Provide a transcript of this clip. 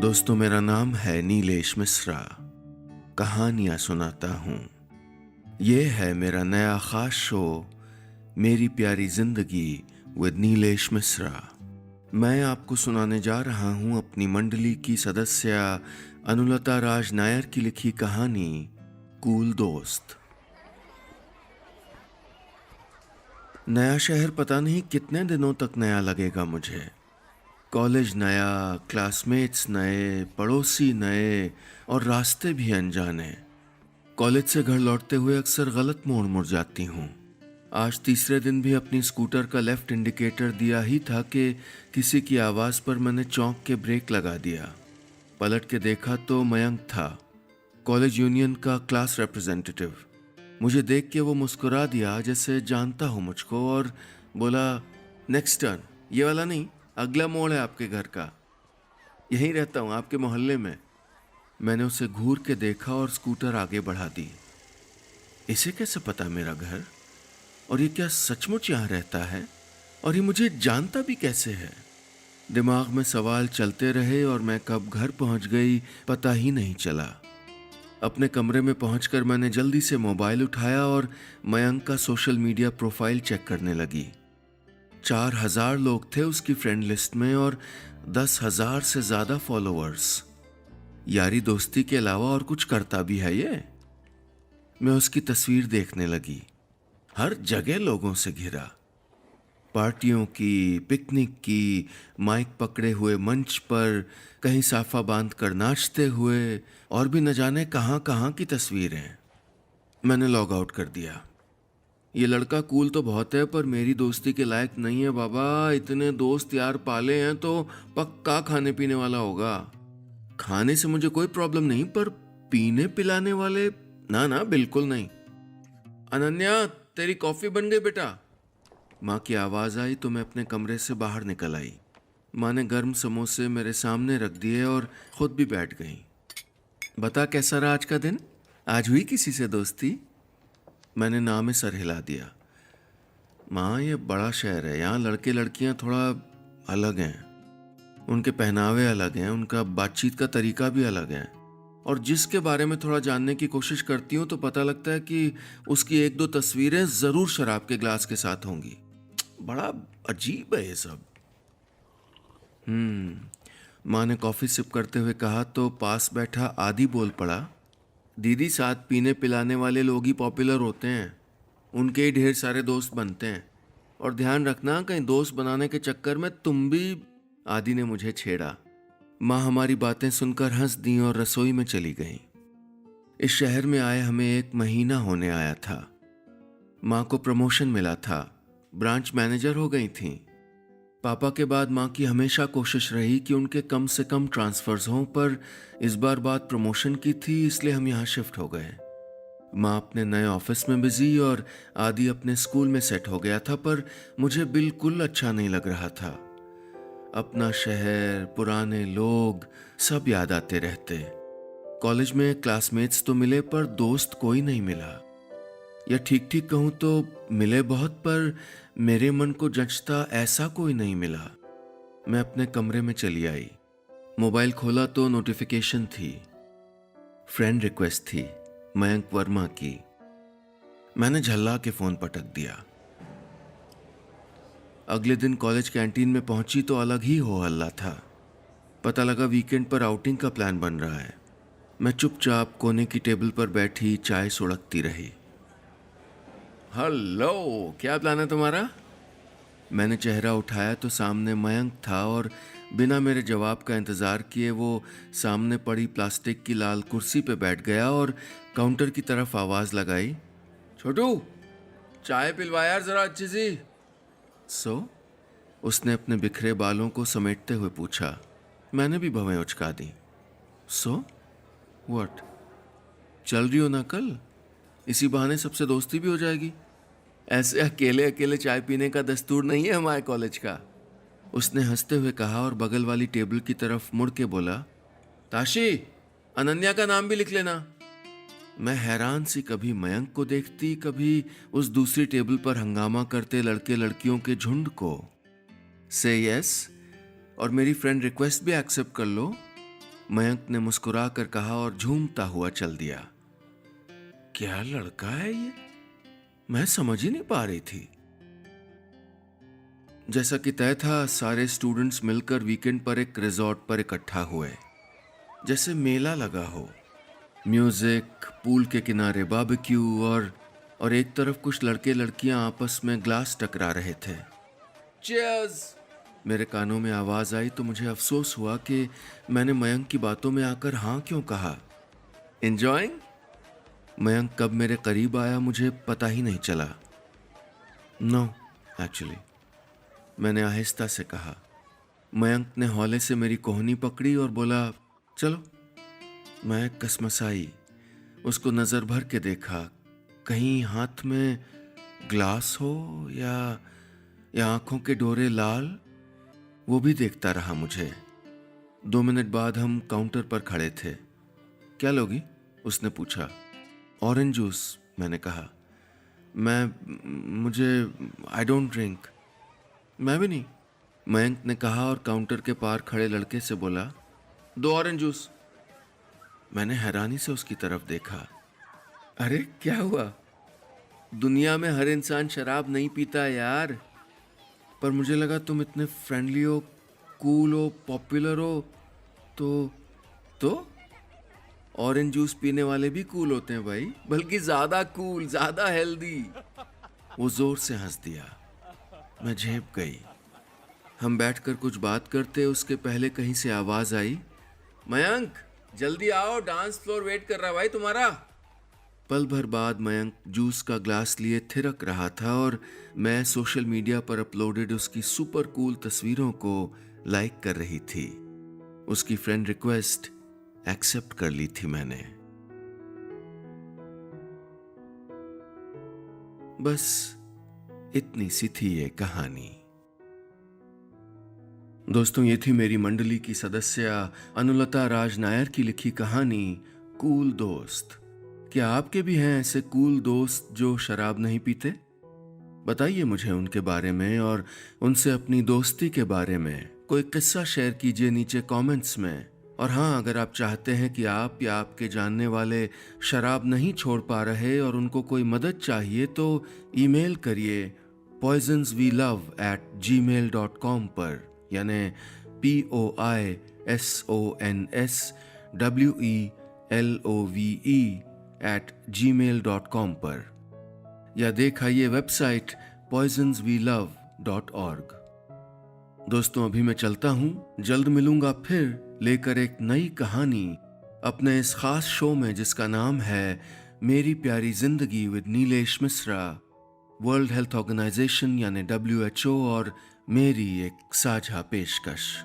दोस्तों, मेरा नाम है नीलेश मिश्रा। कहानियां सुनाता हूँ। ये है मेरा नया खास शो, मेरी प्यारी जिंदगी विद नीलेश मिश्रा। मैं आपको सुनाने जा रहा हूँ अपनी मंडली की सदस्य अनुलता राज नायर की लिखी कहानी कूल दोस्त। नया शहर पता नहीं कितने दिनों तक नया लगेगा मुझे। कॉलेज नया, क्लासमेट्स नए, पड़ोसी नए और रास्ते भी अनजाने। कॉलेज से घर लौटते हुए अक्सर गलत मोड़ मुड़ जाती हूँ। आज तीसरे दिन भी अपनी स्कूटर का लेफ्ट इंडिकेटर दिया ही था कि किसी की आवाज़ पर मैंने चौंक के ब्रेक लगा दिया। पलट के देखा तो मयंक था, कॉलेज यूनियन का क्लास रिप्रेजेंटेटिव। मुझे देख के वो मुस्कुरा दिया जैसे जानता हो मुझको और बोला, नेक्स्ट टर्न, ये वाला नहीं, अगला मोड़ है आपके घर का। यहीं रहता हूँ आपके मोहल्ले में। मैंने उसे घूर के देखा और स्कूटर आगे बढ़ा दी। इसे कैसे पता मेरा घर? और ये क्या सचमुच यहाँ रहता है? और ये मुझे जानता भी कैसे है? दिमाग में सवाल चलते रहे और मैं कब घर पहुँच गई पता ही नहीं चला। अपने कमरे में पहुंचकर मैंने जल्दी से मोबाइल उठाया और मयंक का सोशल मीडिया प्रोफाइल चेक करने लगी। 4,000 लोग थे उसकी फ्रेंड लिस्ट में और 10,000 से ज्यादा फॉलोअर्स। यारी दोस्ती के अलावा और कुछ करता भी है ये? मैं उसकी तस्वीर देखने लगी। हर जगह लोगों से घिरा। पार्टियों की, पिकनिक की, माइक पकड़े हुए मंच पर, कहीं साफा बांध कर नाचते हुए, और भी न जाने कहां कहां की तस्वीरें। मैंने लॉग आउट कर दिया। ये लड़का कूल तो बहुत है पर मेरी दोस्ती के लायक नहीं है बाबा। इतने दोस्त यार पाले हैं तो पक्का खाने पीने वाला होगा। खाने से मुझे कोई प्रॉब्लम नहीं, पर पीने पिलाने वाले ना ना, बिल्कुल नहीं। अनन्या, तेरी कॉफी बन गई बेटा। माँ की आवाज आई तो मैं अपने कमरे से बाहर निकल आई। माँ ने गर्म समोसे मेरे सामने रख दिए और खुद भी बैठ गई। बता, कैसा रहा आज का दिन? आज हुई किसी से दोस्ती? मैंने ना में सर हिला दिया। माँ, ये बड़ा शहर है, यहाँ लड़के लड़कियाँ थोड़ा अलग हैं। उनके पहनावे अलग हैं, उनका बातचीत का तरीका भी अलग है। और जिसके बारे में थोड़ा जानने की कोशिश करती हूँ तो पता लगता है कि उसकी एक दो तस्वीरें जरूर शराब के ग्लास के साथ होंगी। बड़ा अजीब है ये सब। माँ ने कॉफी सिप करते हुए कहा तो पास बैठा आदि बोल पड़ा, दीदी, साथ पीने पिलाने वाले लोग ही पॉपुलर होते हैं, उनके ही ढेर सारे दोस्त बनते हैं। और ध्यान रखना, कहीं दोस्त बनाने के चक्कर में तुम भी। आदि ने मुझे छेड़ा। माँ हमारी बातें सुनकर हंस दी और रसोई में चली गई। इस शहर में आए हमें 1 महीना होने आया था। माँ को प्रमोशन मिला था, ब्रांच मैनेजर हो गई थी। पापा के बाद माँ की हमेशा कोशिश रही कि उनके कम से कम ट्रांसफर्स हों, पर इस बार बात प्रमोशन की थी, इसलिए हम यहाँ शिफ्ट हो गए। माँ अपने नए ऑफिस में बिजी और आदि अपने स्कूल में सेट हो गया था, पर मुझे बिल्कुल अच्छा नहीं लग रहा था। अपना शहर, पुराने लोग, सब याद आते रहते। कॉलेज में क्लासमेट्स तो मिले पर दोस्त कोई नहीं मिला। या ठीक ठीक कहूं तो मिले बहुत, पर मेरे मन को जचता ऐसा कोई नहीं मिला। मैं अपने कमरे में चली आई। मोबाइल खोला तो नोटिफिकेशन थी। फ्रेंड रिक्वेस्ट थी, मयंक वर्मा की। मैंने झल्ला के फोन पटक दिया। अगले दिन कॉलेज कैंटीन में पहुंची तो अलग ही हो हल्ला था। पता लगा वीकेंड पर आउटिंग का प्लान बन रहा है। मैं चुपचाप कोने की टेबल पर बैठी चाय सुड़कती रही। हेलो, क्या प्लान है तुम्हारा? मैंने चेहरा उठाया तो सामने मयंक था और बिना मेरे जवाब का इंतजार किए वो सामने पड़ी प्लास्टिक की लाल कुर्सी पे बैठ गया और काउंटर की तरफ आवाज लगाई, छोटू, चाय पिलवा यार जरा अच्छी सी। उसने अपने बिखरे बालों को समेटते हुए पूछा। मैंने भी भवें उचका दी। व्हाट? चल रही हो ना कल? इसी बहाने सबसे दोस्ती भी हो जाएगी। ऐसे अकेले अकेले चाय पीने का दस्तूर नहीं है हमारे कॉलेज का। उसने हंसते हुए कहा और बगल वाली टेबल की तरफ मुड़ के बोला, ताशी, अनन्या का नाम भी लिख लेना। मैं हैरान सी कभी मयंक को देखती, कभी उस दूसरी टेबल पर हंगामा करते लड़के लड़कियों के झुंड को। से यस और मेरी फ्रेंड रिक्वेस्ट भी एक्सेप्ट कर लो। मयंक ने मुस्कुरा कर कहा और झूमता हुआ चल दिया। क्या लड़का है ये, मैं समझ ही नहीं पा रही थी। जैसा कि तय था, सारे स्टूडेंट्स मिलकर वीकेंड पर एक रिजॉर्ट पर इकट्ठा हुए, जैसे मेला लगा हो। म्यूजिक, पूल के किनारे बारबेक्यू और एक तरफ कुछ लड़के लड़कियां आपस में ग्लास टकरा रहे थे। चीयर्स! मेरे कानों में आवाज आई तो मुझे अफसोस हुआ कि मैंने मयंक की बातों में आकर हाँ क्यों कहा। एंजॉयिंग? मयंक कब मेरे करीब आया मुझे पता ही नहीं चला। नो एक्चुअली, मैंने आहिस्ता से कहा। मयंक ने हौले से मेरी कोहनी पकड़ी और बोला, चलो। मैं कसमसाई, उसको नजर भर के देखा। कहीं हाथ में ग्लास हो या आंखों के डोरे लाल, वो भी देखता रहा मुझे। 2 मिनट बाद हम काउंटर पर खड़े थे। क्या लोगी? उसने पूछा। ऑरेंज जूस, मैंने कहा। मुझे आई डोंट ड्रिंक। मैं भी नहीं, मयंक ने कहा और काउंटर के पार खड़े लड़के से बोला, 2 ऑरेंज जूस। मैंने हैरानी से उसकी तरफ देखा। अरे क्या हुआ? दुनिया में हर इंसान शराब नहीं पीता यार, पर मुझे लगा तुम इतने फ्रेंडली हो, कूल हो, पॉपुलर हो, तो ऑरेंज जूस पीने वाले भी कूल होते हैं भाई, बल्कि ज्यादा कूल, ज्यादा हेल्दी। वो जोर से हंस दिया। मैं झेप गई। हम बैठकर कुछ बात करते उसके पहले कहीं से आवाज आई, मयंक जल्दी आओ, डांस फ्लोर वेट कर रहा भाई तुम्हारा। पल भर बाद मयंक जूस का ग्लास लिए थिरक रहा था और मैं सोशल मीडिया पर अपलोडेड उसकी सुपर कूल तस्वीरों को लाइक कर रही थी। उसकी फ्रेंड रिक्वेस्ट एक्सेप्ट कर ली थी मैंने। बस इतनी सी थी ये कहानी। दोस्तों, ये थी मेरी मंडली की सदस्य अनुलता राज नायर की लिखी कहानी कूल दोस्त। क्या आपके भी हैं ऐसे कूल दोस्त जो शराब नहीं पीते? बताइए मुझे उनके बारे में और उनसे अपनी दोस्ती के बारे में कोई किस्सा शेयर कीजिए नीचे कमेंट्स में। और हाँ, अगर आप चाहते हैं कि आप या आपके जानने वाले शराब नहीं छोड़ पा रहे और उनको कोई मदद चाहिए तो ईमेल करिए poisonswelove@gmail.com पर, यानी POISONSWELOVE@gmail.com पर, या देखाइए वेबसाइट poisonswelove.org। दोस्तों, अभी मैं चलता हूं। जल्द मिलूंगा फिर लेकर एक नई कहानी अपने इस खास शो में जिसका नाम है मेरी प्यारी जिंदगी with Nilesh Mishra, world health organization यानी WHO और मेरी एक साझा पेशकश।